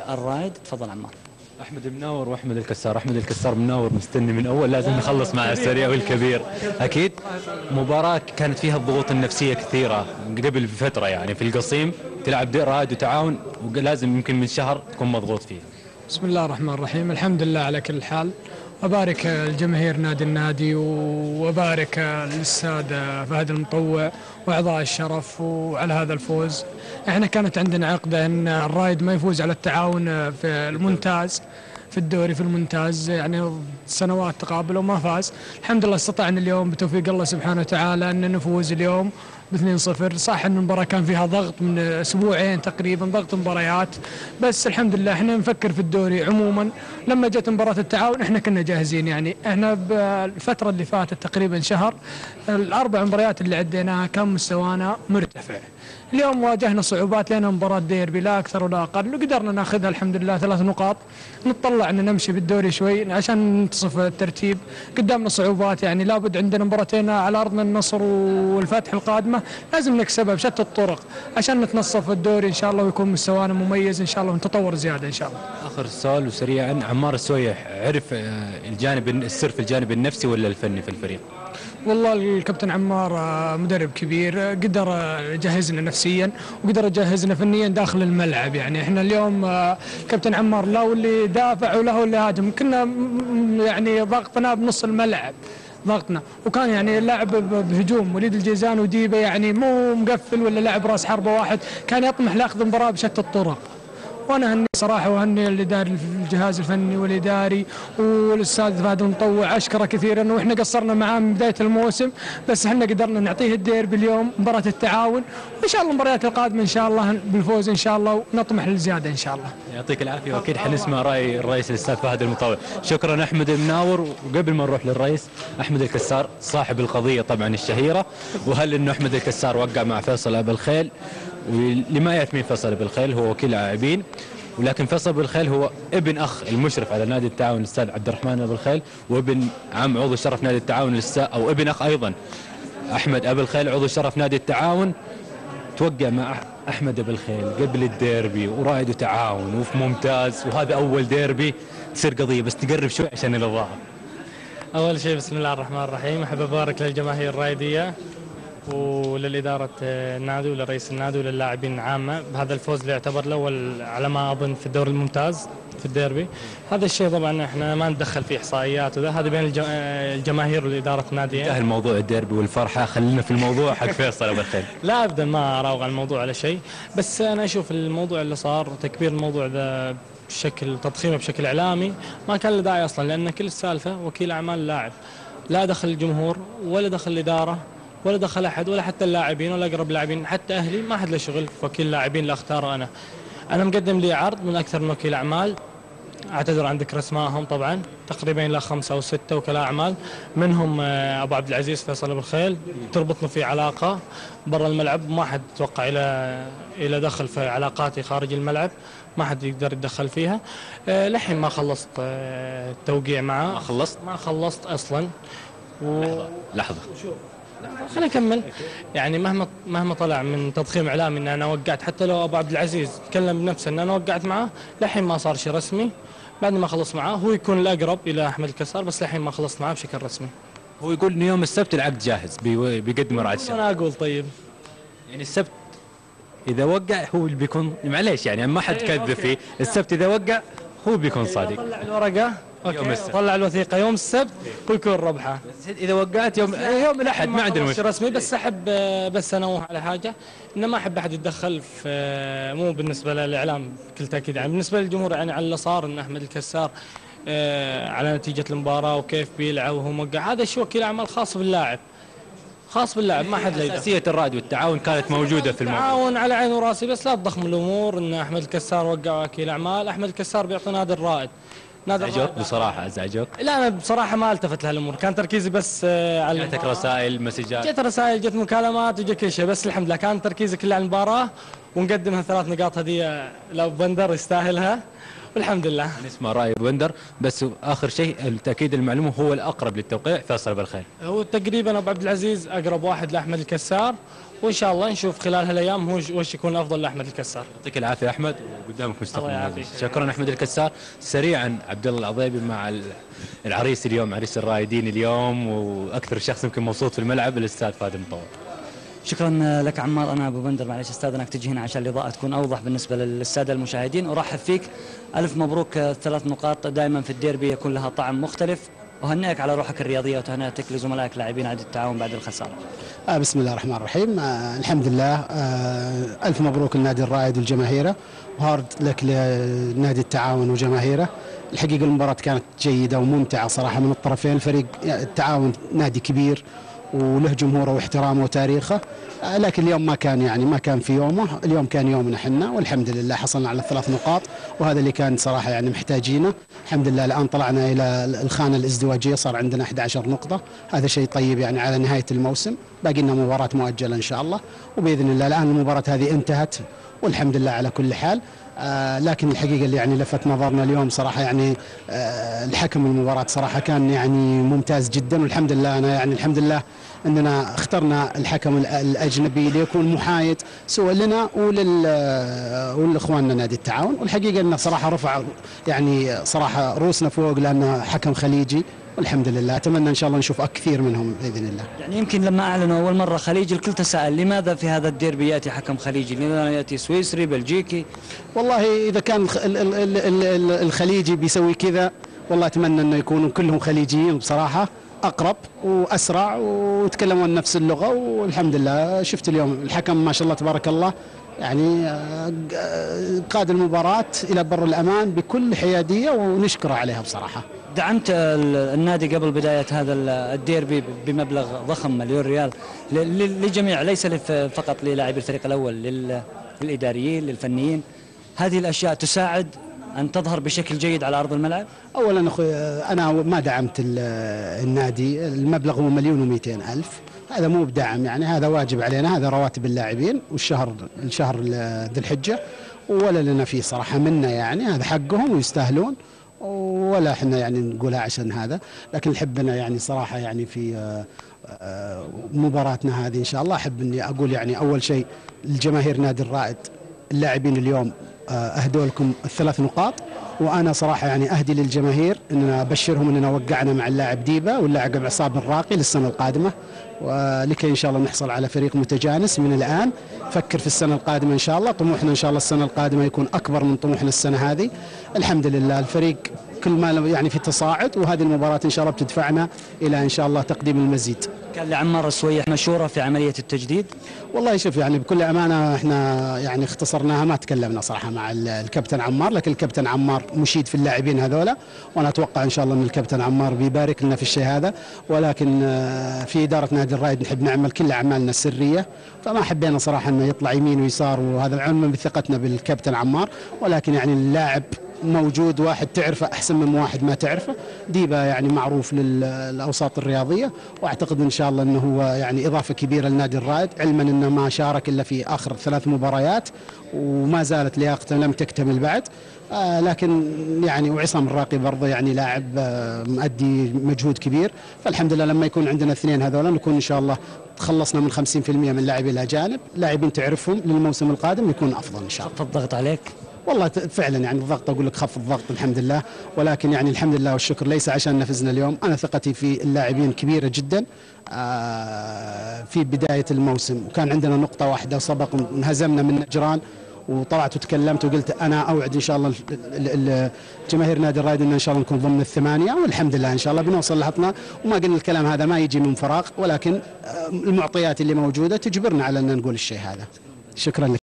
الرايد. تفضل عمار. احمد المناور واحمد الكسار. احمد الكسار مناور مستني من اول، لازم نخلص مع السريع والكبير. اكيد مباراة كانت فيها الضغوط النفسية كثيرة قبل بفترة، يعني في القصيم تلعب رايد وتعاون، ولازم يمكن من شهر تكون مضغوط فيه. بسم الله الرحمن الرحيم، الحمد لله على كل حال. أبارك الجماهير النادي وأبارك السادة فهد المطوع وأعضاء الشرف وعلى هذا الفوز. احنا كانت عندنا عقدة أن الرايد ما يفوز على التعاون في الممتاز، في الدوري في الممتاز، يعني سنوات تقابل وما فاز. الحمد لله استطعنا اليوم بتوفيق الله سبحانه وتعالى أن نفوز اليوم ب2-0. صح أن المباراة كان فيها ضغط من أسبوعين تقريبا، ضغط مباريات، بس الحمد لله احنا نفكر في الدوري عموما. لما جت مباراة التعاون احنا كنا جاهزين، يعني احنا بالفترة اللي فاتت تقريبا شهر ال4 مباريات اللي عديناها كان مستوانا مرتفع. اليوم واجهنا صعوبات لأنها مباراة ديربي لا أكثر ولا أقل، وقدرنا ناخذها الحمد لله 3 نقاط. نتطلع أن نمشي بالدوري شوي عشان ننتصف الترتيب. قدامنا صعوبات، يعني لابد عندنا مباراتين على أرضنا، النصر والفتح القادمة لازم نكسبها بشتى الطرق عشان نتنصف الدوري إن شاء الله ويكون مستوانا مميز إن شاء الله ونتطور زيادة إن شاء الله. آخر سؤال وسريعا، عمار السويح عرف الجانب السر في الجانب النفسي ولا الفني في الفريق؟ والله الكابتن عمار مدرب كبير، قدر يجهزنا نفسيا وقدر يجهزنا فنيا داخل الملعب. يعني احنا اليوم كابتن عمار لا واللي دافع ولا هو اللي هاجم، كنا يعني ضغطنا بنص الملعب ضغطنا، وكان يعني لاعب بهجوم وليد الجيزان وديبه، يعني مو مقفل ولا لاعب راس حربه واحد، كان يطمح لاخذ المباراه بشتى الطرق. وانا هني صراحه وهني الاداري الجهاز الفني والاداري والاستاذ فهد المطوع، اشكره كثيرا. واحنا قصرنا معاه من بدايه الموسم، بس احنا قدرنا نعطيه الديربي اليوم مباراه التعاون، وان شاء الله المباريات القادمه ان شاء الله بالفوز ان شاء الله، ونطمح للزياده ان شاء الله. يعطيك العافيه، واكيد حنسمع راي الرئيس الاستاذ فهد المطوع. شكرا احمد المناور. وقبل ما نروح للرئيس، احمد الكسار صاحب القضيه طبعا الشهيره، وهل انه احمد الكسار وقع مع فيصل ابو الخيل؟ ولما يعرف مين فيصل ابو الخيل، هو وكيل لاعبين، ولكن فيصل ابو الخيل هو ابن اخ المشرف على نادي التعاون الاستاذ عبد الرحمن ابو الخيل، وابن عم عضو شرف نادي التعاون الاستاذ، او ابن اخ ايضا احمد ابو الخيل عضو شرف نادي التعاون. توقع مع احمد ابو الخيل قبل الديربي ورايد وتعاون وفي ممتاز، وهذا اول ديربي تصير قضيه، بس تقرب شوي عشان الاضاءه. أول شيء بسم الله الرحمن الرحيم، أحب أبارك للجماهير الرايدية وللإدارة النادي ولرئيس النادي وللاعبين عامة بهذا الفوز اللي يعتبر الأول على ما أظن في الدوري الممتاز في الديربي. هذا الشيء طبعا احنا ما ندخل فيه إحصائيات وذا، هذا بين الجماهير والإدارة النادي. انتهى الموضوع الديربي والفرحة، خلينا في الموضوع حق فيصل أبو الخيل. لا أبدا ما أراوغ عن الموضوع على شيء، بس أنا أشوف الموضوع اللي صار تكبير الموضوع ذا بشكل تضخيمه بشكل إعلامي ما كان له داعي أصلا، لأن كل السالفة وكيل أعمال اللاعب، لا دخل الجمهور ولا دخل الإدارة ولا دخل أحد ولا حتى اللاعبين ولا أقرب لاعبين، حتى أهلي ما حد له شغل في وكيل لاعبين اللي أختاره أنا مقدم لي عرض من أكثر من وكيل أعمال، أعتذر عن ذكر أسمائهم طبعا، تقريبا إلى 5 أو 6 وكلاء أعمال، منهم أبو عبد العزيز فيصل أبو الخيل، تربطنا في علاقة برا الملعب، ما حد توقع إلى دخل في علاقاتي خارج الملعب، ما حد يقدر يتدخل فيها. لحين ما خلصت التوقيع معه. ما خلصت أصلا. لحظة خلينا نكمل. يعني مهما طلع من تضخيم اعلامي ان انا وقعت، حتى لو ابو عبد العزيز تكلم بنفسه ان انا وقعت معه، لحين ما صار شيء رسمي. بعد ما خلص معه هو يكون الاقرب الى احمد الكسار، بس لحين ما خلصت معه بشكل رسمي. هو يقول انه يوم السبت العقد جاهز بيقدم رعاية الشباب. انا اقول طيب يعني السبت اذا وقع هو اللي بيكون، معليش يعني ما حد كذب فيه، السبت اذا وقع هو بيكون صادق. طلع الورقه يوم السبت، طلع الوثيقه يوم السبت ويكون ربحه. اذا وقعت يوم الاحد ما عندنا مشكله رسمي. بس احب بس انوه على حاجه، ان ما احب احد يتدخل في، مو بالنسبه للاعلام بكل تاكيد، يعني بالنسبه للجمهور، يعني على اللي صار ان احمد الكسار على نتيجه المباراه وكيف بيلعب وهو موقع، هذا شيء وكيل اعمال خاص باللاعب ما حد له. اساسيه الراد والتعاون كانت موجوده في الموضوع. التعاون على عيني وراسي، بس لا تضخم الامور ان احمد الكسار وقع وكيل اعمال. احمد الكسار بيعطي نادي الرائد. ازعجوك بصراحه؟ ازعجوك؟ لا انا بصراحه ما التفت لهالامور، كان تركيزي بس على جاتك رسائل مسجات؟ جت رسائل، جت مكالمات، وجا كل شيء، بس الحمد لله كان تركيزي كله على المباراه، ونقدم 3 نقاط هديه لو بندر يستاهلها، والحمد لله. نسمع راي ابو بندر، بس اخر شيء التاكيد المعلومه هو الاقرب للتوقيع فيصل بالخير. هو تقريبا ابو عبد العزيز اقرب واحد لاحمد الكسار، وان شاء الله نشوف خلال هالايام هو وش يكون افضل لاحمد الكسار. يعطيك العافيه احمد، وقدامك مستقبل. الله يعافيك. شكرا احمد الكسار. سريعا عبد الله العضيبي مع العريس اليوم، عريس الرائدين اليوم، واكثر شخص يمكن مبسوط في الملعب الاستاذ فهد المطوع. شكرا لك عمار. انا ابو بندر، معلش استاذنك تجي هنا عشان الاضاءه تكون اوضح بالنسبه للساده المشاهدين. ارحب فيك، الف مبروك. 3 نقاط دائما في الديربي يكون لها طعم مختلف. اهنئك على روحك الرياضيه وتهنئتك لزملائك لاعبين نادي التعاون بعد الخساره. بسم الله الرحمن الرحيم. الحمد لله. الف مبروك للنادي الرائد والجماهيره، وهارد لك لنادي التعاون وجماهيره. الحقيقه المباراه كانت جيده وممتعه صراحه من الطرفين. الفريق التعاون نادي كبير وله جمهوره واحترامه وتاريخه، لكن اليوم ما كان في يومه. اليوم كان يومنا احنا، والحمد لله حصلنا على 3 نقاط، وهذا اللي كان صراحه يعني محتاجينه. الحمد لله الان طلعنا الى الخانه الازدواجيه، صار عندنا 11 نقطه، هذا شيء طيب يعني على نهايه الموسم. باقي لنا مباراه مؤجله ان شاء الله، وباذن الله الان المباراه هذه انتهت والحمد لله على كل حال. لكن الحقيقه اللي يعني لفت نظرنا اليوم صراحه يعني الحكم المباراه صراحه كان يعني ممتاز جدا، والحمد لله انا يعني الحمد لله اننا اخترنا الحكم الاجنبي ليكون محايد سواء لنا ولاخواننا نادي التعاون. والحقيقه انه صراحه رفع يعني صراحه روسنا فوق لانه حكم خليجي، والحمد لله اتمنى ان شاء الله نشوف كثير منهم باذن الله. يعني يمكن لما اعلنوا اول مره خليجي الكل تساءل لماذا في هذا الديربي ياتي حكم خليجي؟ لماذا ياتي سويسري بلجيكي؟ والله اذا كان الخليجي بيسوي كذا، والله اتمنى انه يكونوا كلهم خليجيين بصراحه، اقرب واسرع ويتكلمون نفس اللغه. والحمد لله شفت اليوم الحكم ما شاء الله تبارك الله يعني قاد المباراه الى بر الامان بكل حياديه، ونشكره عليها بصراحه. دعمت النادي قبل بدايه هذا الديربي بمبلغ ضخم مليون ريال للجميع، ليس فقط للاعبي الفريق الاول، للاداريين للفنيين. هذه الاشياء تساعد أن تظهر بشكل جيد على أرض الملعب؟ أولا أخوي أنا ما دعمت النادي، المبلغ هو 1,200,000، هذا مو بدعم يعني، هذا واجب علينا، هذا رواتب اللاعبين، والشهر ذي الحجة، ولا لنا فيه صراحة منا يعني، هذا حقهم ويستاهلون، ولا احنا يعني نقولها عشان هذا. لكن نحبنا يعني صراحة يعني في مباراتنا هذه إن شاء الله أحب أني أقول يعني أول شيء الجماهير نادي الرائد، اللاعبين اليوم أهدوا لكم 3 نقاط، وأنا صراحة يعني أهدي للجماهير أننا أبشرهم أننا وقعنا مع اللاعب ديبا واللاعب عصام الراقي للسنة القادمة، ولكي إن شاء الله نحصل على فريق متجانس من الآن. فكر في السنة القادمة إن شاء الله، طموحنا إن شاء الله السنة القادمة يكون أكبر من طموحنا السنة هذه. الحمد لله الفريق كل ما يعني في تصاعد، وهذه المباراة إن شاء الله بتدفعنا إلى إن شاء الله تقديم المزيد. كان لعمار السويح مشورة في عملية التجديد؟ والله شوف يعني بكل أمانة احنا يعني اختصرناها، ما تكلمنا صراحة مع الكابتن عمار، لكن الكابتن عمار مشيد في اللاعبين هذولا، وأنا أتوقع إن شاء الله أن الكابتن عمار بيبارك لنا في الشيء هذا. ولكن في إدارة نادي الرائد نحب نعمل كل أعمالنا السرية، فما حبينا صراحة أنه يطلع يمين ويسار، وهذا علما بثقتنا بالكابتن عمار. ولكن يعني اللاعب موجود، واحد تعرفه أحسن من واحد ما تعرفه. ديبا يعني معروف للأوساط الرياضية، وأعتقد إن شاء الله أنه هو يعني إضافة كبيرة لنادي الرائد، علما أنه ما شارك إلا في آخر 3 مباريات، وما زالت لياقته لم تكتمل بعد. لكن يعني وعصام الراقي برضه يعني لاعب مؤدي مجهود كبير. فالحمد لله لما يكون عندنا 2 هذولا نكون إن شاء الله تخلصنا من 50% من لاعبي الأجانب، لاعبين تعرفهم للموسم القادم يكون أفضل إن شاء الله. خف الضغط عليك؟ والله فعلا يعني الضغط، اقول لك خف الضغط الحمد لله، ولكن يعني الحمد لله والشكر ليس عشان نفزنا اليوم. انا ثقتي في اللاعبين كبيره جدا. في بدايه الموسم وكان عندنا نقطه واحده وسبق انهزمنا من نجران، وطلعت وتكلمت وقلت انا اوعد ان شاء الله جماهير نادي الرائد ان شاء الله نكون ضمن ال8، والحمد لله ان شاء الله بنوصل لحظنا. وما قلنا الكلام هذا ما يجي من فراغ، ولكن المعطيات اللي موجوده تجبرنا على ان نقول الشيء هذا. شكرا لك.